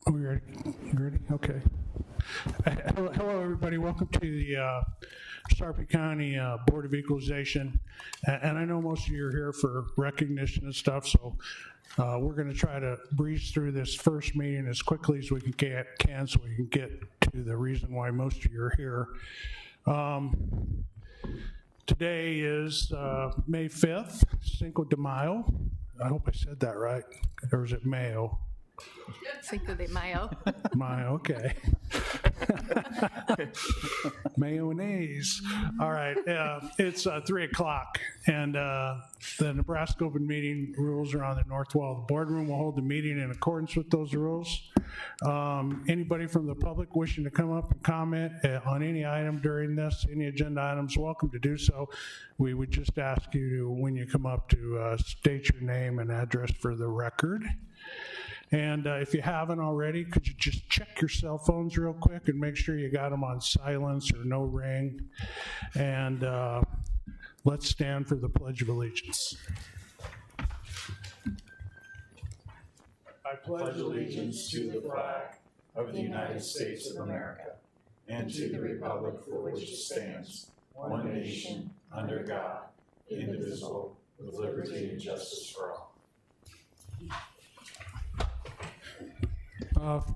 Are we ready? You ready? Okay. Hello, everybody. Welcome to the Sarpy County Board of Equalization. And I know most of you are here for recognition and stuff, so we're going to try to breeze through this first meeting as quickly as we can so we can get to the reason why most of you are here. Today is May 5th, Cinco de Mayo. I hope I said that right. Or is it Mayo? Cinco de Mayo. Mayo, okay. Mayonnaise. All right, it's 3 o'clock, and the Nebraska Open Meeting rules are on the north wall of the boardroom. We'll hold the meeting in accordance with those rules. Anybody from the public wishing to come up and comment on any item during this, any agenda items, welcome to do so. We would just ask you to, when you come up, to state your name and address for the record. And if you haven't already, could you just check your cell phones real quick and make sure you got them on silence or no ring? And let's stand for the Pledge of Allegiance. I pledge allegiance to the flag of the United States of America and to the republic for which it stands, one nation, under God, indivisible, with liberty and justice for all.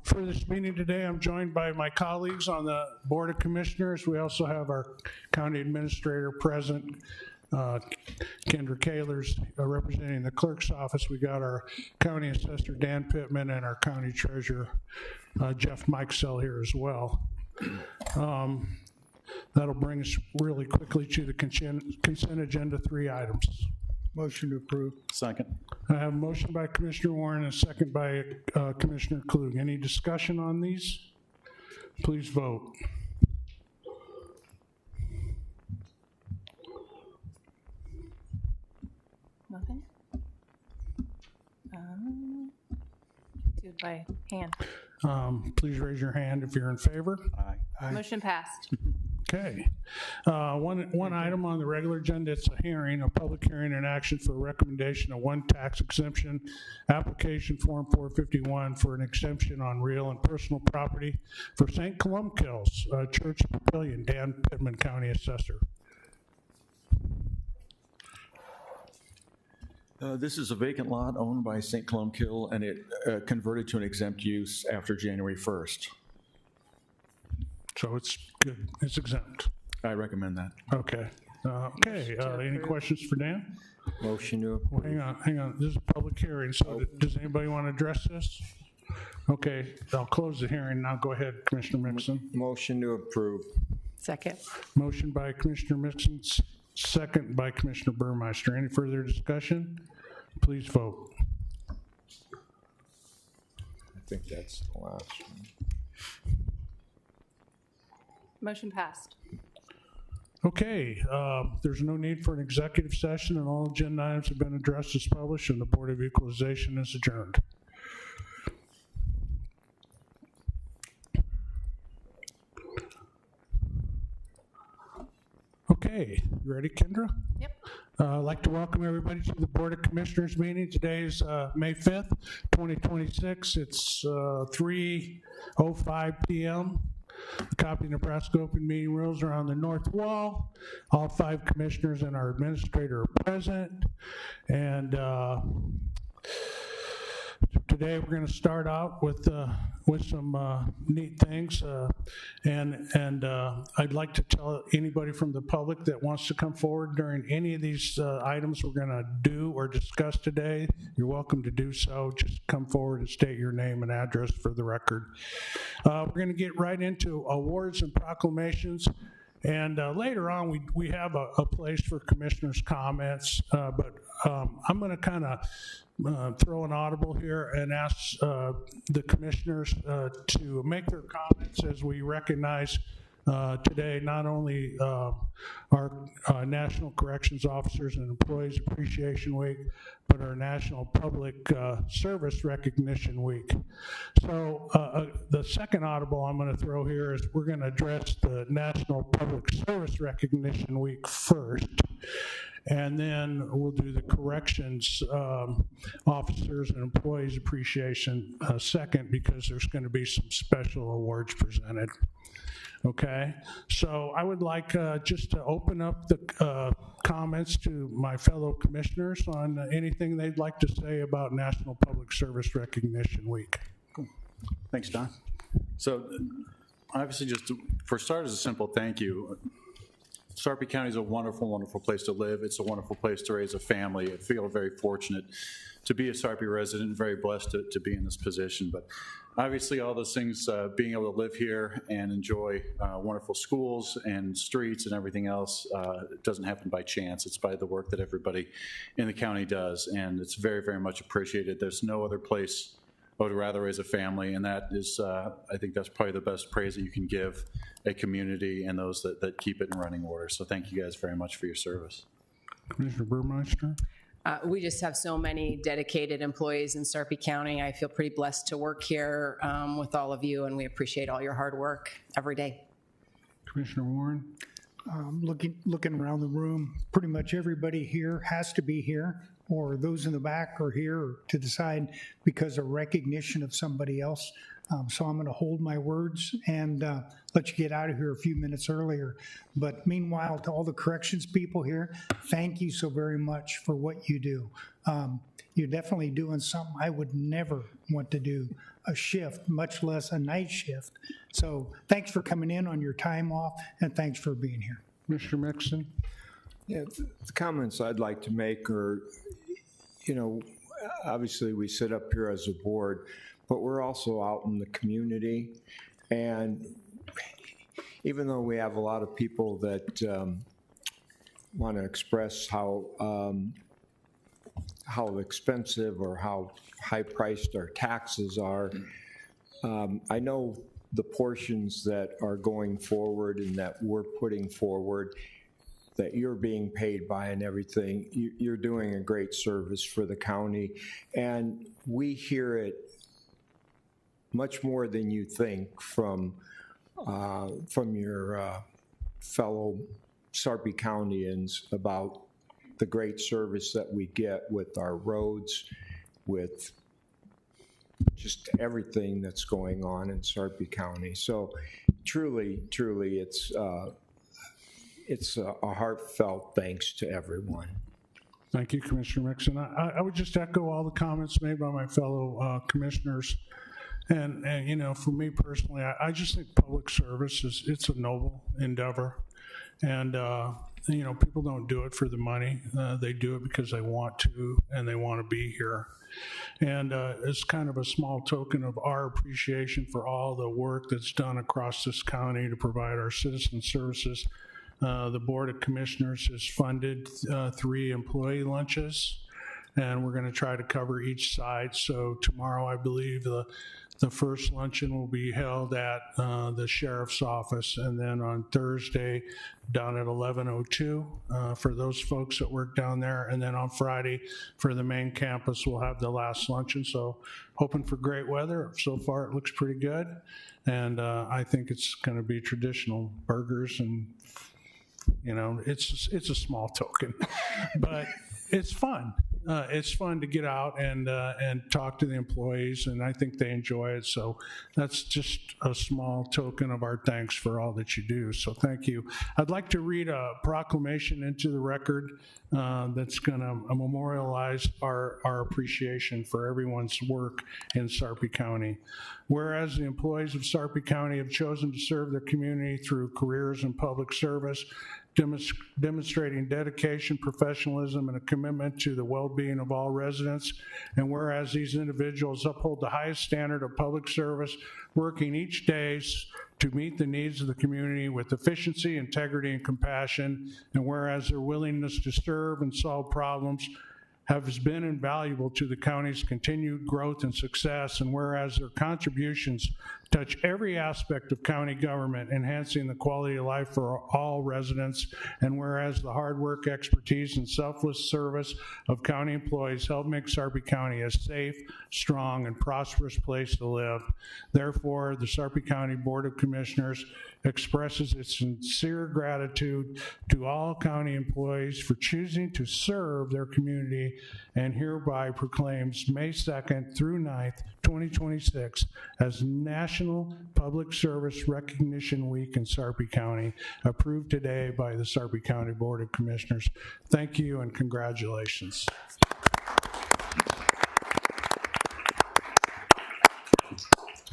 For this meeting today, I'm joined by my colleagues on the Board of Commissioners. We also have our County Administrator present, Kendra Kahlers, representing the Clerk's Office. We got our County Assessor, Dan Pittman, and our County Treasurer, Jeff Mikesell, here as well. That'll bring us really quickly to the consent agenda, 3 items. Motion to approve. Second. I have a motion by Commissioner Warren and a second by Commissioner Klug. Any discussion on these? Please vote. Nothing? Do it by hand. Please raise your hand if you're in favor. Aye. Motion passed. Okay. One item on the regular agenda, it's a hearing, a public hearing and action for a recommendation of one tax exemption, application form 451 for an exemption on real and personal property for St. Columbkille's Church Pavilion. Dan Pittman, County Assessor. This is a vacant lot owned by St. Columbkill, and it converted to an exempt use after January 1st. So it's good, it's exempt. I recommend that. Okay. Any questions for Dan? Motion to Well, approve. hang on, this is a public hearing, so does anybody want to address this? Okay, I'll close the hearing, now go ahead, Commissioner Mixon. Motion to approve. Second. Motion by Commissioner Mixon, second by Commissioner Burmeister. Any further discussion? Please vote. I think that's the last one. Motion passed. Okay, there's no need for an executive session, and all agenda items have been addressed as published, and the Board of Equalization is adjourned. Okay, you ready, Kendra? Yep. I'd like to welcome everybody to the Board of Commissioners meeting. Today is May 5th, 2026. It's 3:05 p.m. A copy of Nebraska Open Meeting Rules are on the north wall. All 5 commissioners and our administrator are present. And today we're going to start out with some neat things. And I'd like to tell anybody from the public that wants to come forward during any of these items we're going to do or discuss today, you're welcome to do so. Just come forward and state your name and address for the record. We're going to get right into awards and proclamations. And later on, we have a place for commissioners' comments, but I'm going to kind of throw an audible here and ask the commissioners to make their comments as we recognize today not only our National Corrections Officers and Employees Appreciation Week, but our National Public Service Recognition Week. So the second audible I'm going to throw here is we're going to address the National Public Service Recognition Week first. And then we'll do the corrections officers and employees appreciation second, because there's going to be some special awards presented. Okay, so I would like just to open up the comments to my fellow commissioners on anything they'd like to say about National Public Service Recognition Week. Thanks, Don. So obviously, just for starters, a simple thank you. Sarpy County is a wonderful, wonderful place to live. It's a wonderful place to raise a family. I feel very fortunate to be a Sarpy resident, very blessed to be in this position. But obviously, all those things, being able to live here and enjoy wonderful schools and streets and everything else, it doesn't happen by chance. It's by the work that everybody in the county does, and it's very, very much appreciated. There's no other place I would rather raise a family, and that is, I think that's probably the best praise that you can give a community and those that keep it in running order. So thank you guys very much for your service. Commissioner Burmeister? We just have so many dedicated employees in Sarpy County. I feel pretty blessed to work here with all of you, and we appreciate all your hard work every day. Commissioner Warren? Looking around the room, pretty much everybody here has to be here, or those in the back are here to the side because of recognition of somebody else. So I'm going to hold my words and let you get out of here a few minutes earlier. But meanwhile, to all the corrections people here, thank you so very much for what you do. You're definitely doing something I would never want to do, a shift, much less a night shift. So thanks for coming in on your time off, and thanks for being here. Commissioner Mixon? Yeah, the comments I'd like to make are, obviously we sit up here as a board, but we're also out in the community. And even though we have a lot of people that want to express how expensive or how high-priced our taxes are, I know the portions that are going forward and that we're putting forward, that you're being paid by and everything, you're doing a great service for the county. And we hear it much more than you think from your fellow Sarpy Countyans about the great service that we get with our roads, with just everything that's going on in Sarpy County. So truly, it's a heartfelt thanks to everyone. Thank you, Commissioner Mixon. I would just echo all the comments made by my fellow commissioners. And for me personally, I just think public service it's a noble endeavor. And, people don't do it for the money. They do it because they want to, and they want to be here. And it's kind of a small token of our appreciation for all the work that's done across this county to provide our citizen services. The Board of Commissioners has funded 3 employee lunches, and we're going to try to cover each side. So tomorrow, I believe the first luncheon will be held at the sheriff's office, and then on Thursday down at 1102 for those folks that work down there, and then on Friday for the main campus we'll have the last luncheon. So hoping for great weather. So far it looks pretty good, and I think it's going to be traditional burgers, and it's a small token, but it's fun. It's fun to get out and talk to the employees, and I think they enjoy it. So that's just a small token of our thanks for all that you do. So thank you. I'd like to read a proclamation into the record that's going to memorialize our appreciation for everyone's work in Sarpy County. Whereas the employees of Sarpy County have chosen to serve their community through careers in public service, demonstrating dedication, professionalism, and a commitment to the well-being of all residents. And whereas these individuals uphold the highest standard of public service, working each day to meet the needs of the community with efficiency, integrity, and compassion. And whereas their willingness to serve and solve problems has been invaluable to the county's continued growth and success, and whereas their contributions touch every aspect of county government, enhancing the quality of life for all residents, and whereas the hard work, expertise, and selfless service of county employees help make Sarpy County a safe, strong, and prosperous place to live. Therefore, the Sarpy County Board of Commissioners expresses its sincere gratitude to all county employees for choosing to serve their community and hereby proclaims May 2nd through 9th, 2026 as National Public Service Recognition Week in Sarpy County, approved today by the Sarpy County Board of Commissioners. Thank you and congratulations.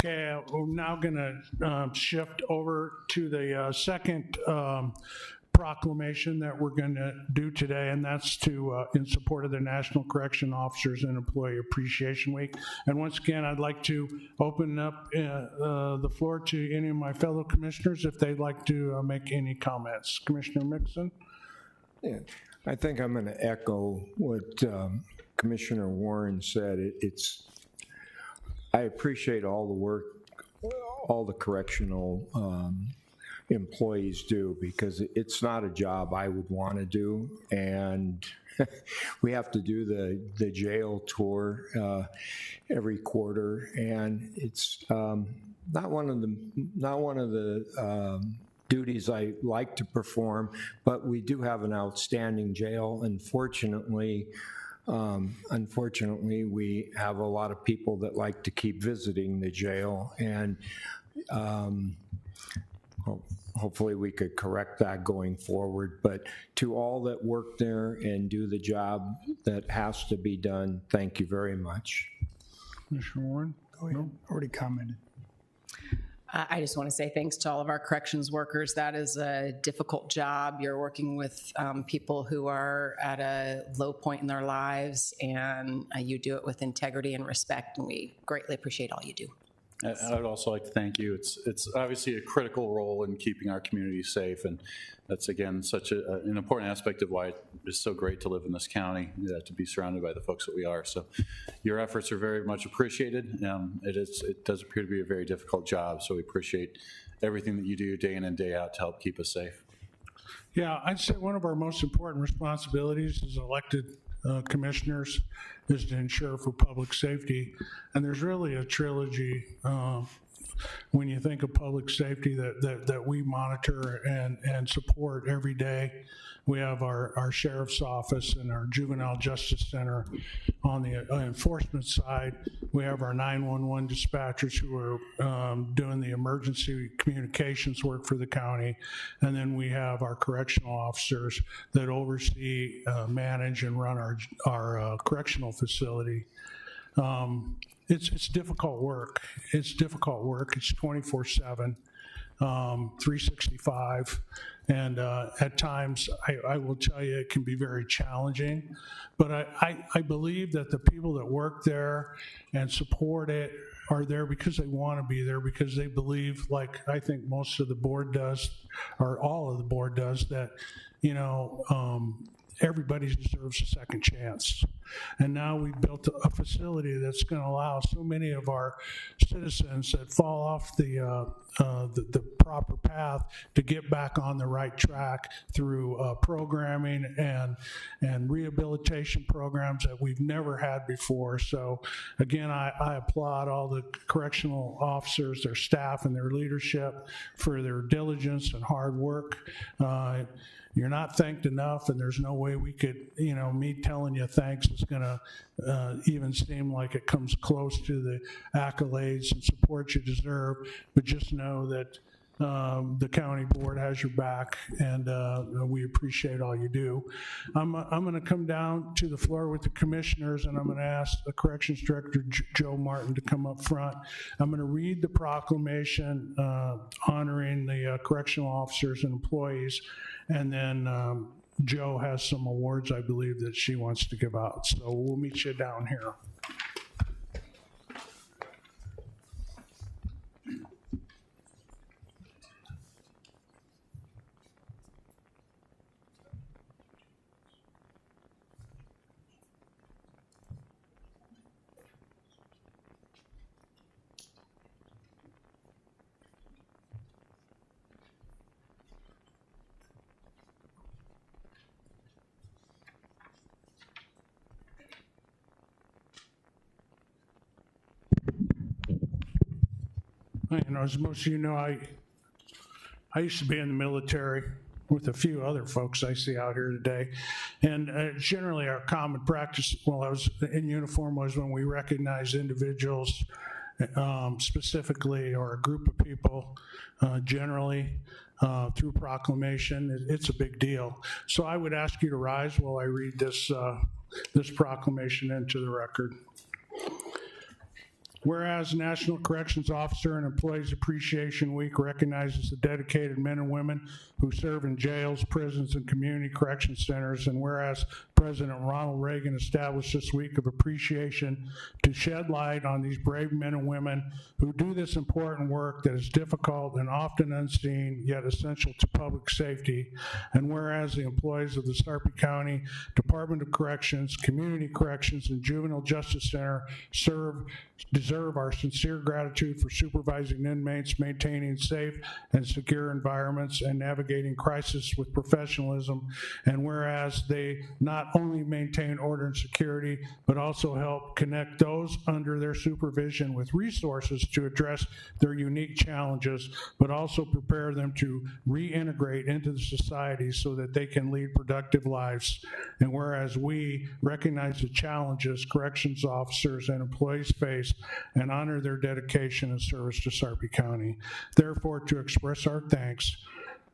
Okay, we're now going to shift over to the second proclamation that we're going to do today, and that's to in support of the National Correction Officers and Employee Appreciation Week. And once again, I'd like to open up the floor to any of my fellow commissioners if they'd like to make any comments. Commissioner Mixon? Yeah, I think I'm going to echo what Commissioner Warren said. I appreciate all the work all the correctional employees do, because it's not a job I would want to do. And we have to do the jail tour every quarter, and it's not one of the duties I like to perform, but we do have an outstanding jail. Unfortunately, we have a lot of people that like to keep visiting the jail, and hopefully we could correct that going forward. But to all that work there and do the job that has to be done, thank you very much. Commissioner Warren? Go ahead. Already commented. I just want to say thanks to all of our corrections workers. That is a difficult job. You're working with people who are at a low point in their lives, and you do it with integrity and respect, and we greatly appreciate all you do. I would also like to thank you. It's obviously a critical role in keeping our community safe, and that's, again, such an important aspect of why it's so great to live in this county, to be surrounded by the folks that we are. So your efforts are very much appreciated. It does appear to be a very difficult job, so we appreciate everything that you do day in and day out to help keep us safe. Yeah, I'd say one of our most important responsibilities as elected commissioners is to ensure for public safety. And there's really a trilogy when you think of public safety that we monitor and support every day. We have our sheriff's office and our juvenile justice center on the enforcement side. We have our 911 dispatchers who are doing the emergency communications work for the county. And then we have our correctional officers that oversee, manage, and run our correctional facility. It's difficult work. It's difficult work. It's 24/7. 365, and at times I will tell you it can be very challenging, but I believe that the people that work there and support it are there because they want to be there, because they believe, like I think most of the board does, or all of the board does, that everybody deserves a second chance. And now we've built a facility that's going to allow so many of our citizens that fall off the proper path to get back on the right track through programming and rehabilitation programs that we've never had before. So again, I applaud all the correctional officers, their staff, and their leadership for their diligence and hard work. You're not thanked enough, and there's no way we could, me telling you thanks is going to even seem like it comes close to the accolades and support you deserve. But just know that the county board has your back, and we appreciate all you do. I'm going to come down to the floor with the commissioners, and I'm going to ask the Corrections Director, Joe Martin, to come up front. I'm going to read the proclamation honoring the correctional officers and employees, and then Joe has some awards, I believe, that she wants to give out. So we'll meet you down here. As most of you know, I I used to be in the military with a few other folks I see out here today. And generally our common practice while I was in uniform was when we recognize individuals specifically or a group of people generally through proclamation. It's a big deal. So I would ask you to rise while I read this proclamation into the record. Whereas National Corrections Officer and Employees Appreciation Week recognizes the dedicated men and women who serve in jails, prisons, and community correction centers, and whereas President Ronald Reagan established this week of appreciation to shed light on these brave men and women who do this important work that is difficult and often unseen, yet essential to public safety, and whereas the employees of the Sarpy County Department of Corrections, Community Corrections, and Juvenile Justice Center deserve our sincere gratitude for supervising inmates, maintaining safe and secure environments, and navigating crisis with professionalism. And whereas they not only maintain order and security, but also help connect those under their supervision with resources to address their unique challenges, but also prepare them to reintegrate into the society so that they can lead productive lives. And whereas we recognize the challenges corrections officers and employees face and honor their dedication and service to Sarpy County. Therefore, to express our thanks,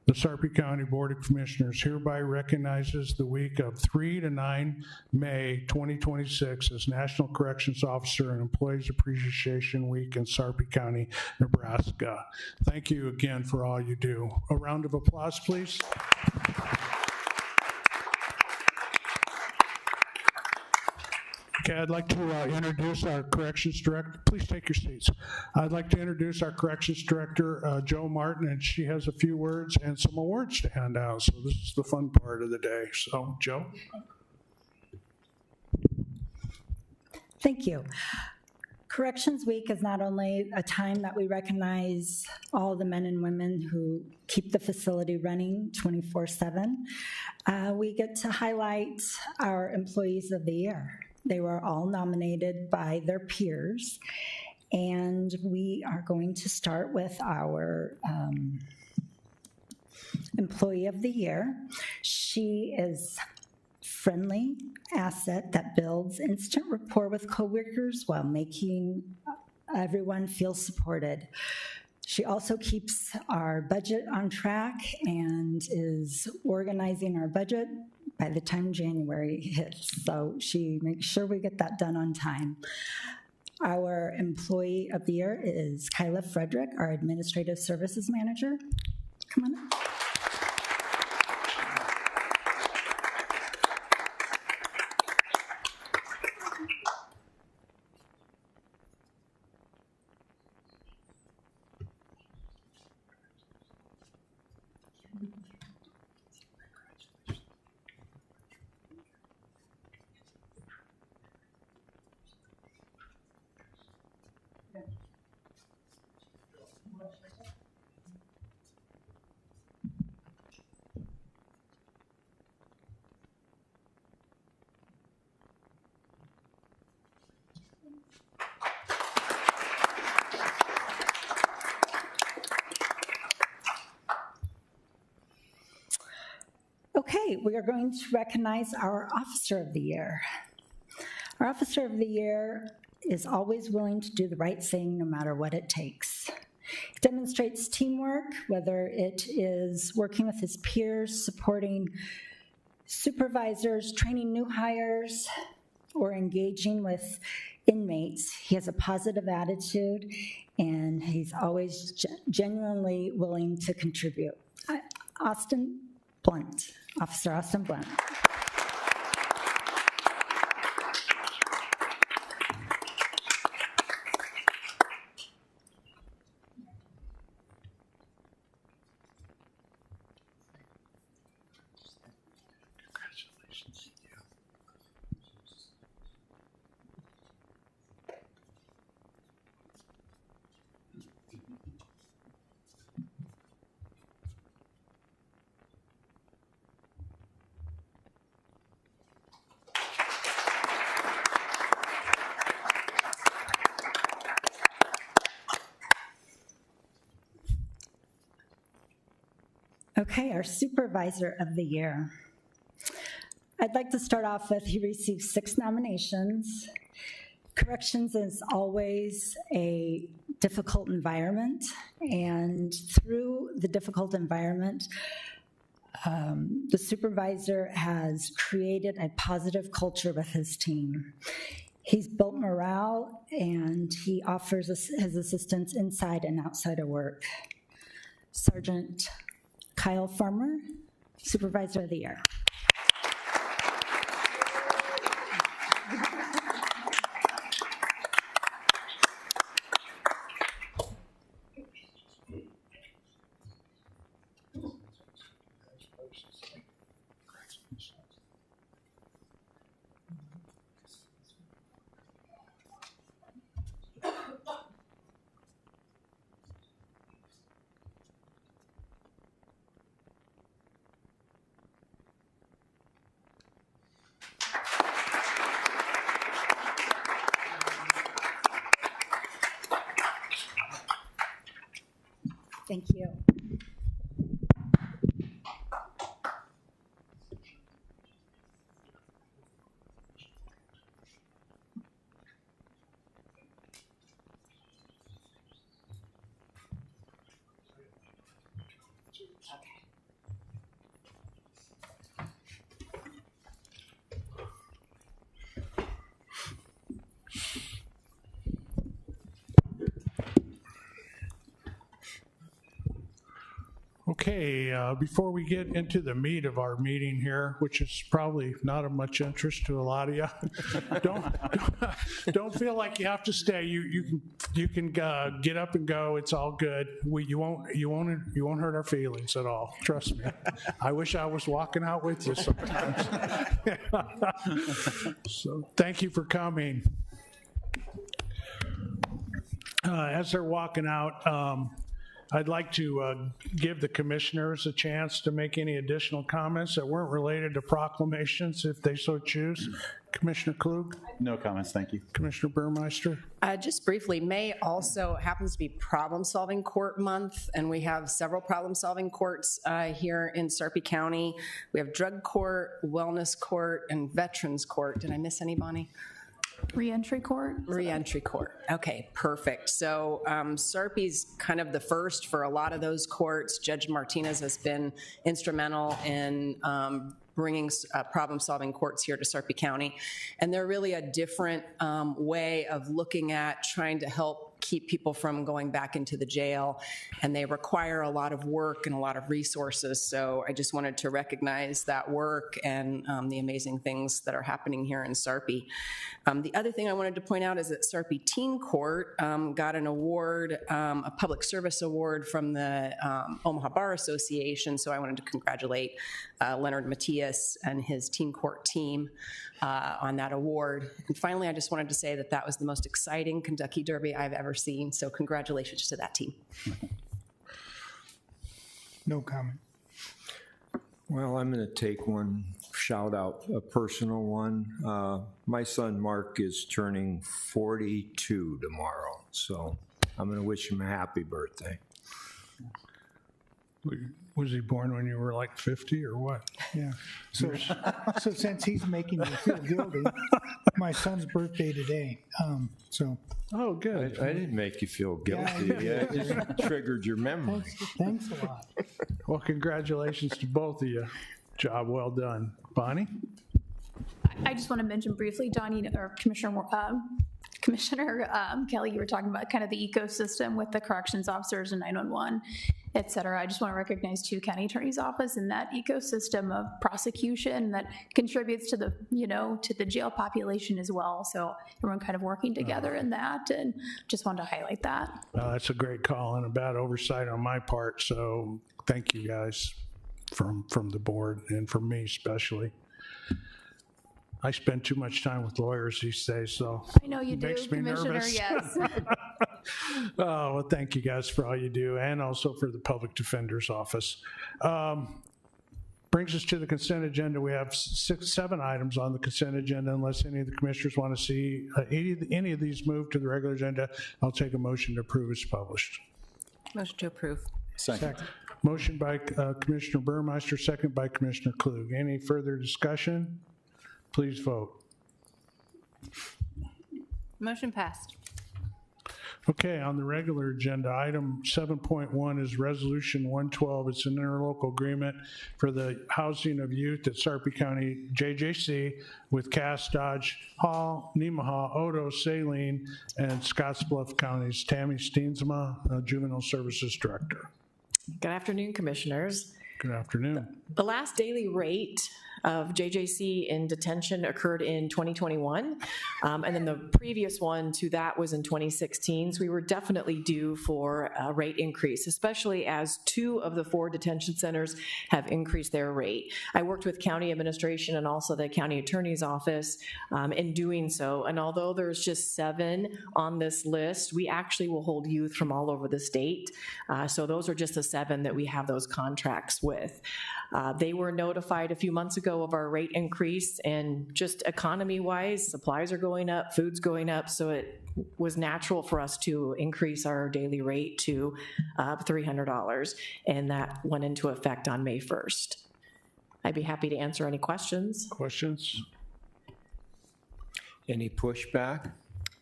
the Sarpy County Board of Commissioners hereby recognizes the week of 3 to 9 May 2026 as National Corrections Officer and Employees Appreciation Week in Sarpy County, Nebraska. Thank you again for all you do. A round of applause, please. Okay, I'd like to introduce our Corrections Director. Please take your seats. I'd like to introduce our Corrections Director, Joe Martin, and she has a few words and some awards to hand out. So this is the fun part of the day. So, Joe. Thank you. Corrections Week is not only a time that we recognize all the men and women who keep the facility running 24/7, we get to highlight our Employees of the Year. They were all nominated by their peers, and we are going to start with our Employee of the Year. She is friendly asset that builds instant rapport with coworkers while making everyone feel supported. She also keeps our budget on track and is organizing our budget by the time January hits. So she makes sure we get that done on time. Our Employee of the Year is Kyla Frederick, our Administrative Services Manager. Come on up. Okay, we are going to recognize our Officer of the Year. Our Officer of the Year is always willing to do the right thing no matter what it takes. He demonstrates teamwork, whether it is working with his peers, supporting supervisors, training new hires, or engaging with inmates. He has a positive attitude, and he's always genuinely willing to contribute. Austin Blunt, Officer Austin Blunt. Okay, our Supervisor of the Year. I'd like to start off with, he received 6 nominations. Corrections is always a difficult environment, and through the difficult environment, the supervisor has created a positive culture with his team. He's built morale, and he offers his assistance inside and outside of work. Sergeant Kyle Farmer, Supervisor of the Year. Thank you. Okay, before we get into the meat of our meeting here, which is probably not of much interest to a lot of you, don't feel like you have to stay. You can get up and go. It's all good. You won't hurt our feelings at all. Trust me. I wish I was walking out with you sometimes. So thank you for coming. As they're walking out, I'd like to give the commissioners a chance to make any additional comments that weren't related to proclamations, if they so choose. Commissioner Klug? No comments, thank you. Commissioner Burmeister? Just briefly, May also happens to be Problem-Solving Court Month, and we have several problem-solving courts here in Sarpy County. We have Drug Court, Wellness Court, and Veterans Court. Did I miss any, Bonnie? Reentry court? Reentry court. Okay, perfect. So Sarpy's kind of the first for a lot of those courts. Judge Martinez has been instrumental in bringing problem-solving courts here to Sarpy County. And they're really a different way of looking at trying to help keep people from going back into the jail. And they require a lot of work and a lot of resources. So I just wanted to recognize that work and the amazing things that are happening here in Sarpy. The other thing I wanted to point out is that Sarpy Teen Court got an award, a public service award from the Omaha Bar Association. So I wanted to congratulate Leonard Matias and his teen court team on that award. And finally, I just wanted to say that that was the most exciting Kentucky Derby I've ever seen. So congratulations to that team. No comment. Well, I'm going to take one shout out, a personal one. My son Mark is turning 42 tomorrow, so I'm going to wish him a happy birthday. Was he born when you were like 50 or what? Yeah. So since he's making me feel guilty, my son's birthday today. Oh, good. I didn't make you feel guilty. It just triggered your memory. Thanks a lot. Well, congratulations to both of you. Job well done. Bonnie? I just want to mention briefly, Donnie, or Commissioner Kelly, you were talking about kind of the ecosystem with the corrections officers and 911, et cetera. I just want to recognize too County Attorney's Office and that ecosystem of prosecution that contributes to the, to the jail population as well. So everyone kind of working together in that, and just wanted to highlight that. That's a great call and a bad oversight on my part. So thank you guys from the board and from me especially. I spend too much time with lawyers these days, so. I know you do, Makes me Commissioner, nervous. yes. Oh, well, thank you guys for all you do, and also for the Public Defender's Office. Brings us to the consent agenda. We have 7 items on the consent agenda. Unless any of the commissioners want to see any of these moved to the regular agenda, I'll take a motion to approve as published. Motion to approve. Second. Motion by Commissioner Burmeister, second by Commissioner Klug. Any further discussion? Please vote. Motion passed. Okay, on the regular agenda, item 7.1 is Resolution 112. It's an interlocal agreement for the housing of youth at Sarpy County JJC with Cass, Dodge, Hall, Nemaha, Odo, Saline, and Scottsbluff counties. Tammy Steensma, Juvenile Services Director. Good afternoon, Commissioners. Good afternoon. The last daily rate of JJC in detention occurred in 2021, and then the previous one to that was in 2016. So we were definitely due for a rate increase, especially as 2 of the 4 detention centers have increased their rate. I worked with county administration and also the county attorney's office in doing so, and although there's just 7 on this list, we actually will hold youth from all over the state. So those are just the 7 that we have those contracts with. They were notified a few months ago of our rate increase, and just economy-wise, supplies are going up, food's going up, so it was natural for us to increase our daily rate to $300, and that went into effect on May 1st. I'd be happy to answer any questions. Questions? Any pushback?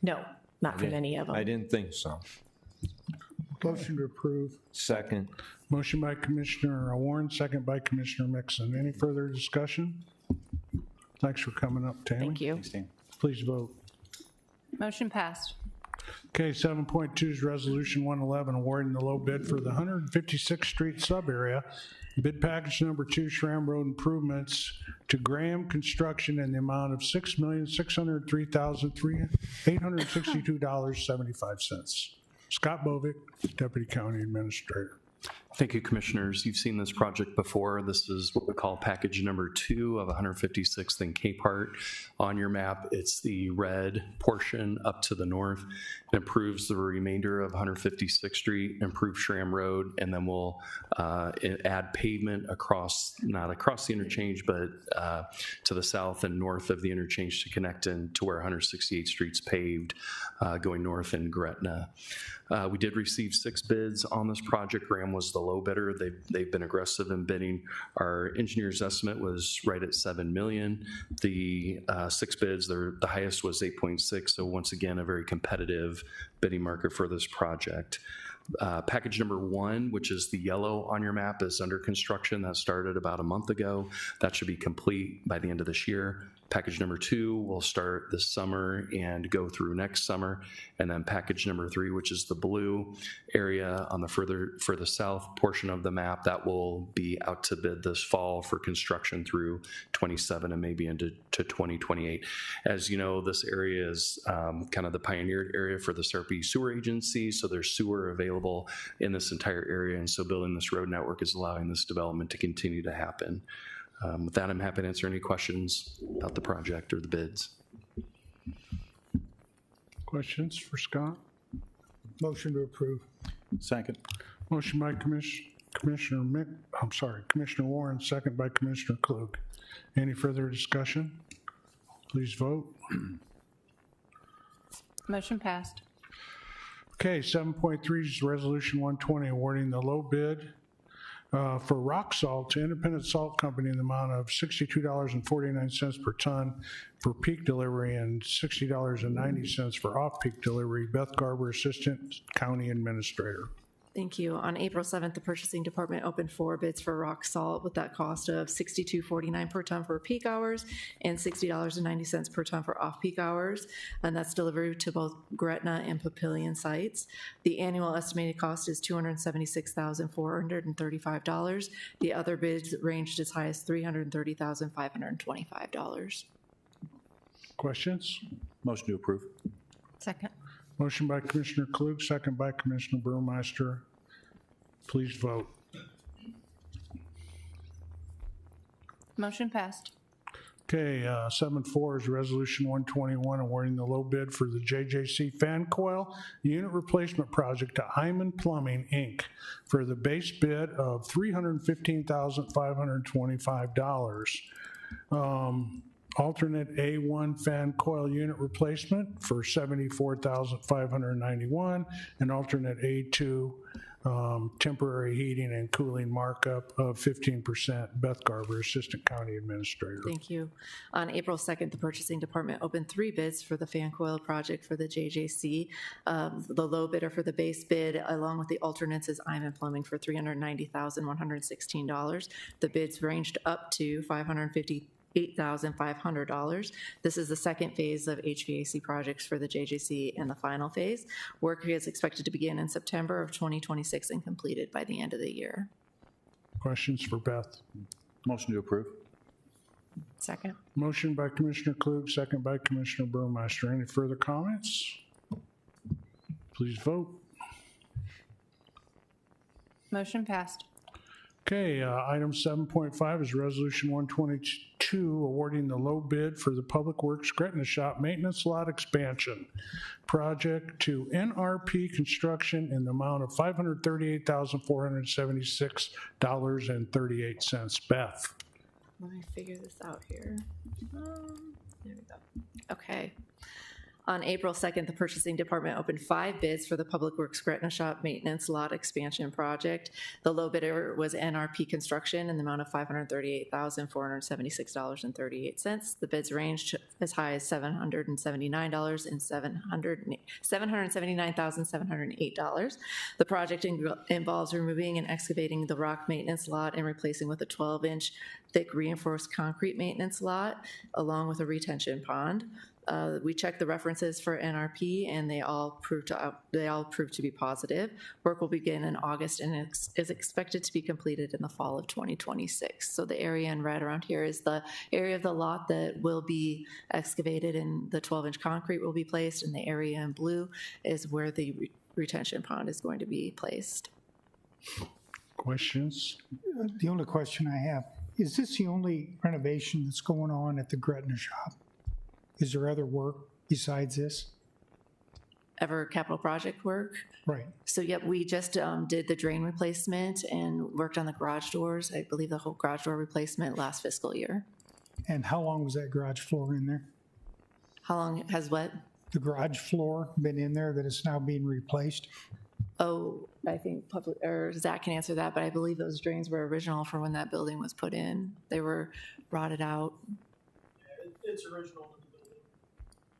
No, not from any of them. I didn't think so. Motion to approve. Second. Motion by Commissioner Warren, second by Commissioner Mixon. Any further discussion? Thanks for coming up, Tammy. Thank you. Please vote. Motion passed. Okay, 7.2 is Resolution 111, awarding the low bid for the 156th Street sub-area. Bid package number 2, Schramm Road improvements to Graham Construction in the amount of $6,603,862.75. Scott Bovick, Deputy County Administrator. Thank you, Commissioners. You've seen this project before. This is what we call package number 2 of 156th and Capehart. On your map, it's the red portion up to the north. It improves the remainder of 156th Street, improve Schramm Road, and then we'll add pavement across, not across the interchange, but to the south and north of the interchange to connect in to where 168th Street's paved, going north in Gretna. We did receive 6 bids on this project. Graham was the low bidder. They've been aggressive in bidding. Our engineer's estimate was right at $7 million. The 6 bids, the highest was 8.6. So once again, a very competitive bidding market for this project. Package number 1, which is the yellow on your map, is under construction. That started about a month ago. That should be complete by the end of this year. Package number 2 will start this summer and go through next summer. And then package number 3, which is the blue area on the further south portion of the map, that will be out to bid this fall for construction through 27 and maybe into 2028. As you know, this area is kind of the pioneered area for the Sarpy Sewer Agency, so there's sewer available in this entire area, and so building this road network is allowing this development to continue to happen. With that, I'm happy to answer any questions about the project or the bids. Questions for Scott? Motion to approve. Second. Motion by Commissioner Warren, second by Commissioner Klug. Any further discussion? Please vote. Motion passed. Okay, 7.3 is Resolution 120, awarding the low bid for rock salt to Independent Salt Company in the amount of $62.49 per ton for peak delivery and $60.90 for off-peak delivery. Beth Garber, Assistant County Administrator. Thank you. On April 7th, the purchasing department opened 4 bids for rock salt with that cost of $62.49 per ton for peak hours and $60.90 per ton for off-peak hours, and that's delivered to both Gretna and Papillion sites. The annual estimated cost is $276,435. The other bids ranged as high as $330,525. Questions? Motion to approve. Second. Motion by Commissioner Klug, second by Commissioner Burmeister. Please vote. Motion passed. Okay, 7.4 is Resolution 121, awarding the low bid for the JJC fan coil unit replacement project to Hyman Plumbing, Inc. for the base bid of $315,525. Alternate A1 fan coil unit replacement for $74,591, and alternate A2 temporary heating and cooling markup of 15%. Beth Garber, Assistant County Administrator. Thank you. On April 2nd, the purchasing department opened 3 bids for the fan coil project for the JJC. The low bidder for the base bid, along with the alternates, is Iman Plumbing for $390,116. The bids ranged up to $558,500. This is the second phase of HVAC projects for the JJC and the final phase. Work is expected to begin in September of 2026 and completed by the end of the year. Questions for Beth? Motion to approve. Second. Motion by Commissioner Klug, second by Commissioner Burmeister. Any further comments? Please vote. Motion passed. Okay, item 7.5 is Resolution 122, awarding the low bid for the Public Works Gretna Shop Maintenance Lot Expansion Project to NRP Construction in the amount of $538,476.38. Beth? Let me figure this out here. There we go. Okay. On April 2nd, the purchasing department opened 5 bids for the Public Works Gretna Shop Maintenance Lot Expansion Project. The low bidder was NRP Construction in the amount of $538,476.38. The bids ranged as high as $779 and $779,708. The project involves removing and excavating the rock maintenance lot and replacing with a 12-inch thick reinforced concrete maintenance lot, along with a retention pond. We checked the references for NRP, and they all proved to be positive. Work will begin in August and is expected to be completed in the fall of 2026. So the area in red around here is the area of the lot that will be excavated, and the 12-inch concrete will be placed, and the area in blue is where the retention pond is going to be placed. Questions? The only question I have, is this the only renovation that's going on at the Gretna Shop? Is there other work besides this? Ever capital project work? Right. So yep, we just did the drain replacement and worked on the garage doors. I believe the whole garage door replacement last fiscal year. And how long was that garage floor in there? How long has what? The garage floor been in there that is now being replaced? Oh, I think Zach can answer that, but I believe those drains were original for when that building was put in. They were rotted out. It's original.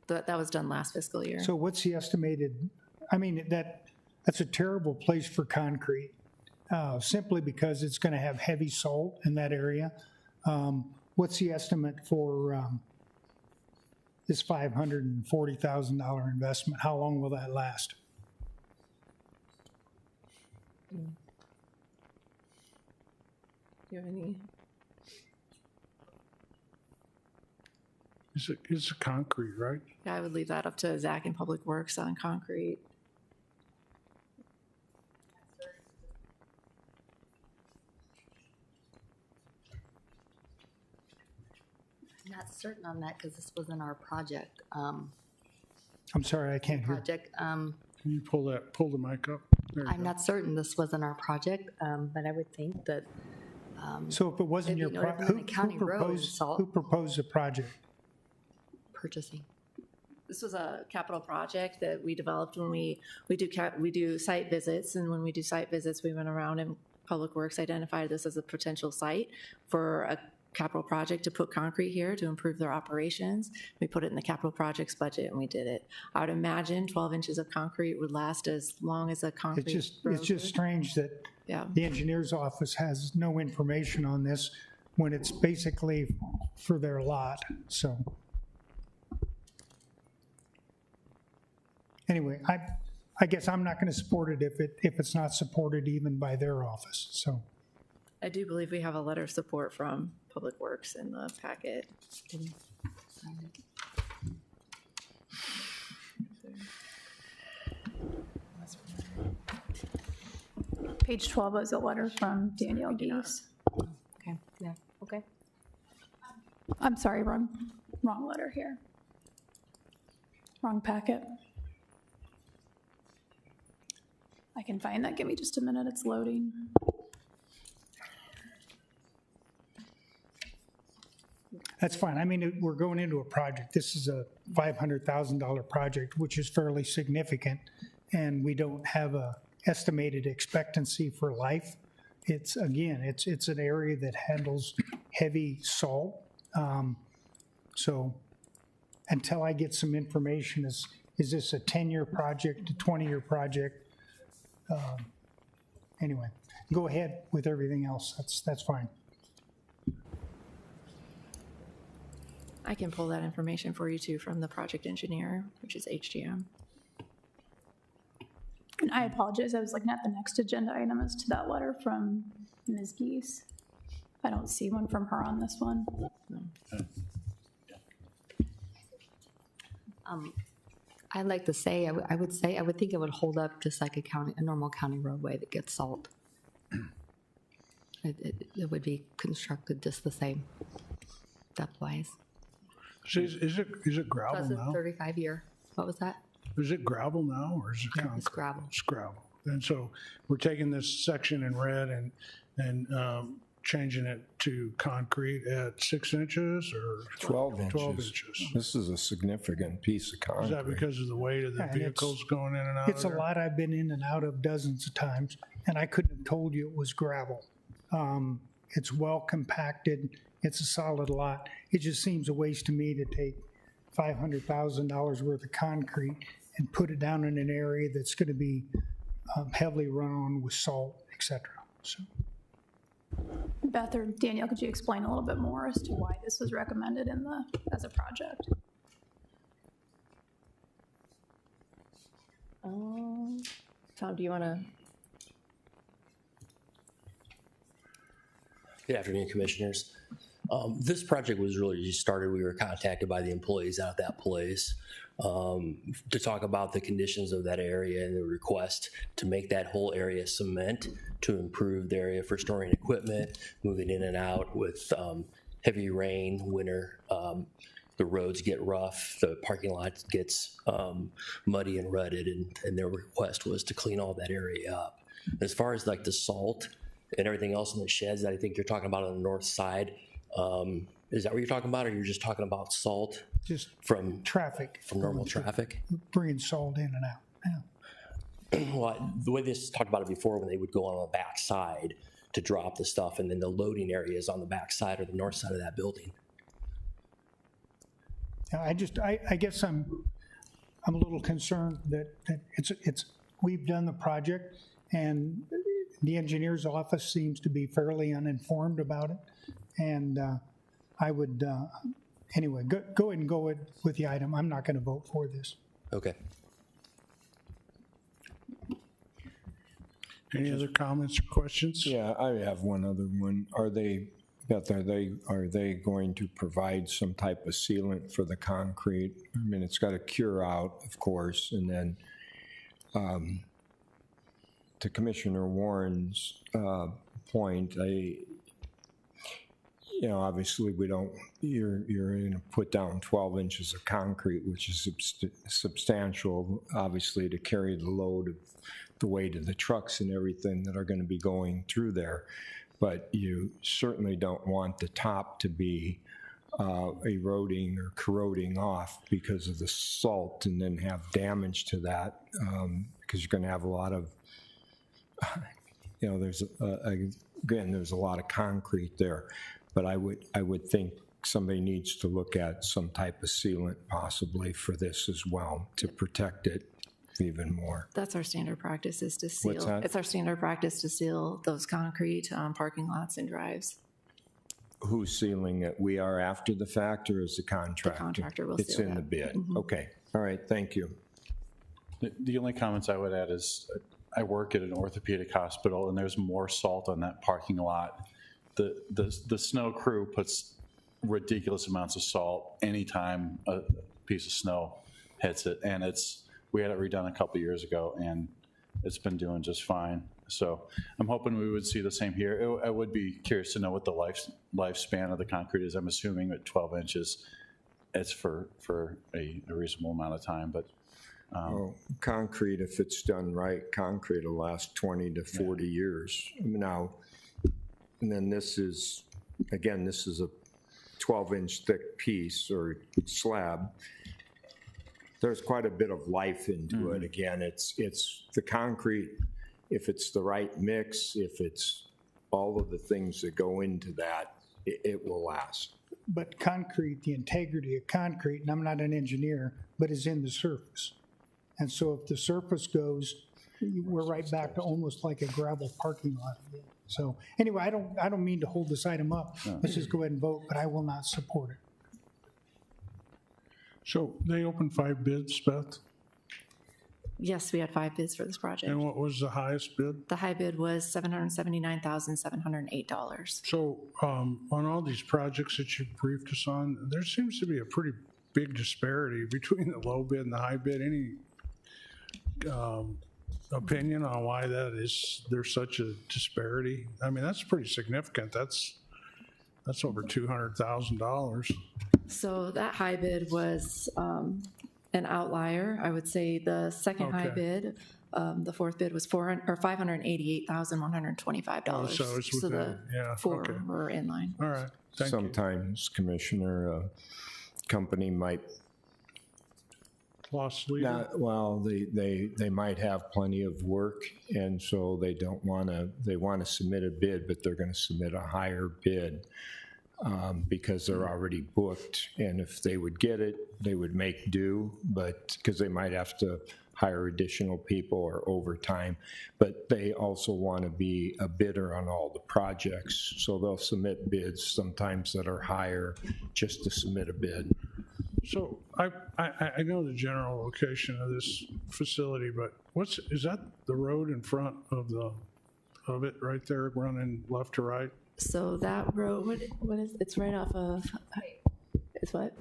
That was done last fiscal year. So what's the estimated, I mean, that's a terrible place for concrete, simply because it's going to have heavy salt in that area. What's the estimate for this $540,000 investment? How long will that last? Do you have any? It's concrete, right? Yeah, I would leave that up to Zach and Public Works on concrete. I'm not certain on that because this wasn't our project. I'm sorry, I can't hear. Project. Can you pull the mic up? There you I'm go. not certain this wasn't our project, but I would think that. So if it wasn't your, who proposed the project? Purchasing. This was a capital project that we developed when we do site visits, and when we do site visits, we went around and Public Works identified this as a potential site for a capital project to put concrete here to improve their operations. We put it in the capital projects budget and we did it. I would imagine 12 inches of concrete would last as long as a concrete. It's just strange that the engineer's office has no information on this when it's basically for their lot, so. Anyway, I guess I'm not going to support it if it's not supported even by their office, so. I do believe we have a letter of support from Public Works in the packet. Page 12 is a letter from Danielle Geese. Okay, yeah, okay. I'm sorry, wrong letter here. Wrong packet. I can find that. Give me just a minute. It's loading. That's fine. I mean, we're going into a project. This is a $500,000 project, which is fairly significant, and we don't have a estimated expectancy for life. It's, again, it's an area that handles heavy salt. So until I get some information, is this a 10-year project, a 20-year project? Anyway, go ahead with everything else. That's fine. I can pull that information for you too from the project engineer, which is HGM. And I apologize, I was looking at the next agenda item as to that letter from Ms. Geese. I don't see one from her on this one. I'd like to say, I would think it would hold up just like a normal county roadway that gets salt. It would be constructed just the same, depth-wise. Is it gravel Plus a now? 35-year, what was that? Is it gravel now, or is it concrete? It's gravel. It's gravel. And so we're taking this section in red and changing it to concrete at 6 inches or 12 inches. 12 inches. This is a significant piece of concrete. Is that because of the weight of the And it's- vehicles going in and out It's of a there? lot I've been in and out of dozens of times, and I couldn't have told you it was gravel. It's well compacted. It's a solid lot. It just seems a waste to me to take $500,000 worth of concrete and put it down in an area that's going to be heavily run on with salt, et cetera. So. Beth or Danielle, could you explain a little bit more as to why this was recommended as a project? Tom, do you want to? Good afternoon, Commissioners. This project was really just started, we were contacted by the employees out at that place to talk about the conditions of that area and the request to make that whole area cement to improve the area for storing equipment, moving in and out with heavy rain, winter. The roads get rough, the parking lot gets muddy and rutted, and their request was to clean all that area up. As far as like the salt and everything else in the sheds that I think you're talking about on the north side, is that what you're talking about, or you're just talking about salt? Just from traffic. From normal traffic? Bringing salt in and out, yeah. Well, the way this talked about it before, when they would go on the back side to drop the stuff, and then the loading area is on the back side or the north side of that building. I guess I'm a little concerned that we've done the project, and the engineer's office seems to be fairly uninformed about it. And I would, anyway, go ahead and go with the item. I'm not going to vote for this. Okay. Any other comments or questions? Yeah, I have one other one. Beth, are they going to provide some type of sealant for the concrete? I mean, it's got to cure out, of course, and then to Commissioner Warren's point, obviously you're going to put down 12 inches of concrete, which is substantial, obviously, to carry the load of the weight of the trucks and everything that are going to be going through there. But you certainly don't want the top to be eroding or corroding off because of the salt and then have damage to that, because you're going to have a lot of, there's a lot of concrete there. But I would think somebody needs to look at some type of sealant possibly for this as well to protect it even more. That's our standard practice, is to seal. What's that? It's our standard practice to seal those concrete parking lots and drives. Who's sealing it? We are after the fact, or is the contractor? The contractor will It's seal in that. the bid. Mhm. Okay. All right. Thank you. The only comments I would add is I work at an orthopedic hospital, and there's more salt on that parking lot. The snow crew puts ridiculous amounts of salt anytime a piece of snow hits it, and we had it redone a couple years ago, and it's been doing just fine. So I'm hoping we would see the same here. I would be curious to know what the lifespan of the concrete is. I'm assuming at 12 inches, it's for a reasonable amount of time, but. Well, concrete, if it's done right, concrete will last 20 to 40 years. Now, and then this is a 12-inch thick piece or slab. There's quite a bit of life into it. Again, it's the concrete if it's the right mix, if it's all of the things that go into that, it will last. But concrete, the integrity of concrete, and I'm not an engineer, but is in the surface. And so if the surface goes, we're right back to almost like a gravel parking lot. So anyway, I don't mean to hold this item up. Let's just go ahead and vote, but I will not support it. So they opened 5 bids, Beth? Yes, we had 5 bids for this project. And what was the highest bid? The high bid was $779,708. So on all these projects that you briefed us on, there seems to be a pretty big disparity between the low bid and the high bid. Any opinion on why that is? There's such a disparity? I mean, that's pretty significant. That's over $200,000. So that high bid was an outlier. I would say the second high bid, the fourth bid was $588,125. Oh, so it's So within, the four were in line. All right, thank you. Sometimes, Commissioner, a company might Lost leader. well, they might have plenty of work, and so they don't want to, they want to submit a bid, but they're going to submit a higher bid because they're already booked. And if they would get it, they would make do, but because they might have to hire additional people or overtime, but they also want to be a bidder on all the projects. So they'll submit bids sometimes that are higher just to submit a bid. So I know the general location of this facility, but is that the road in front of it right there running left to right? So that road, what is, it's right off of, it's what?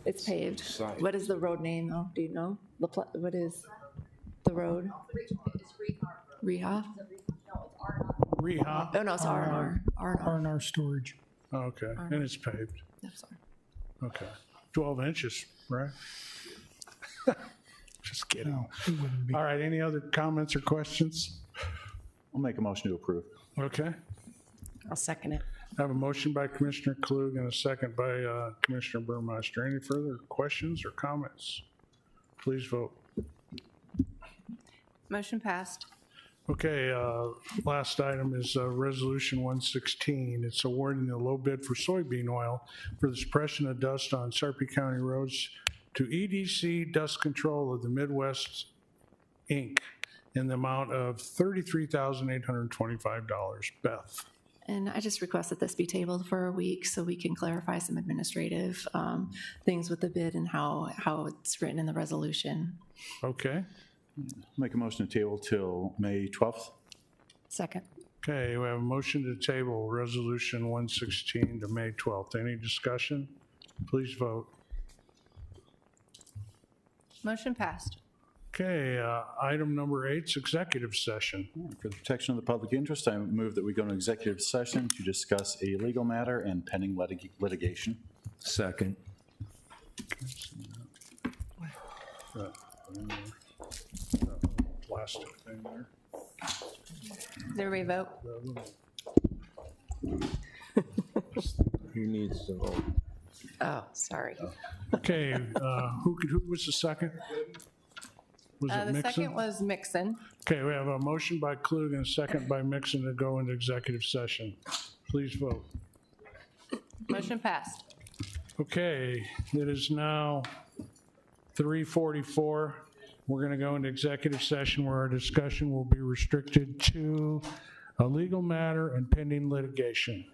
It's paved. What is the road name though? Do you know? What is the road? Reha? Reha? Oh, no, it's R&R. R&R storage. Oh, okay, and it's paved. That's fine. Okay, 12 inches, right? Just kidding. No, it wouldn't be. All right, any other comments or questions? I'll make a motion to approve. Okay. I'll second it. I have a motion by Commissioner Klug and a second by Commissioner Burmeister. Any further questions or comments? Please vote. Motion passed. Okay, last item is Resolution 116. It's awarding the low bid for soybean oil for the suppression of dust on Sarpy County roads to EDC Dust Control of the Midwest, Inc. in the amount of $33,825. Beth. And I just request that this be tabled for a week so we can clarify some administrative things with the bid and how it's written in the resolution. Okay. Make a motion to table till May 12th. Second. Okay, we have a motion to table Resolution 116 to May 12th. Any discussion? Please vote. Motion passed. Okay, item number 8 is executive session. For the protection of the public interest, I move that we go into executive session to discuss a legal matter and pending litigation. Second. Plastic thing there. Is there a vote? Who needs to vote? Oh, sorry. Okay, who was the second? Was it The Mixon? second was Mixon. Okay, we have a motion by Klug and a second by Mixon to go into executive session. Please vote. Motion passed. Okay, it is now 3:44. We're going to go into executive session where our discussion will be restricted to a legal matter and pending litigation.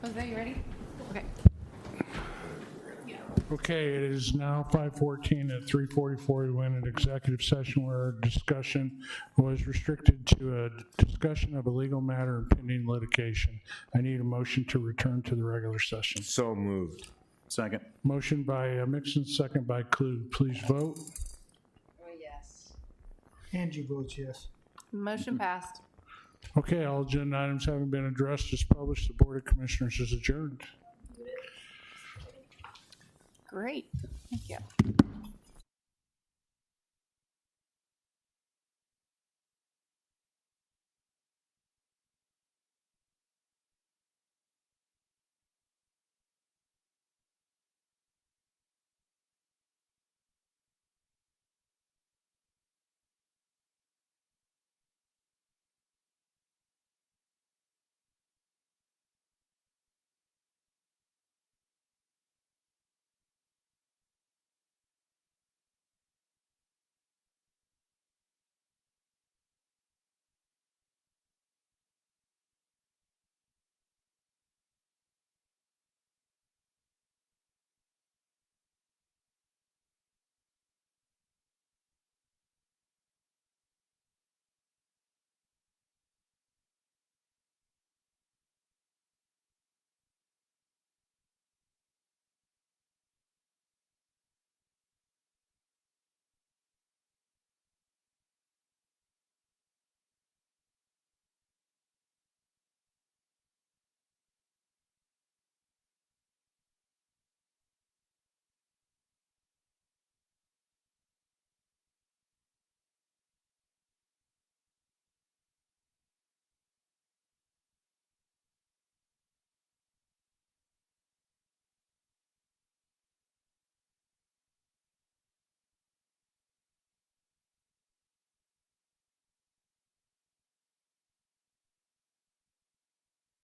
Jose, you ready? Okay. Okay, it is now 5:14 at 3:44. We went into executive session where our discussion was restricted to a discussion of a legal matter and pending litigation. I need a motion to return to the regular session. So moved. Second. Motion by Mixon, second by Klug. Please vote. Angie votes yes. Motion passed. Okay, all agenda items having been addressed as published, the Board of Commissioners is adjourned. Great. Thank you.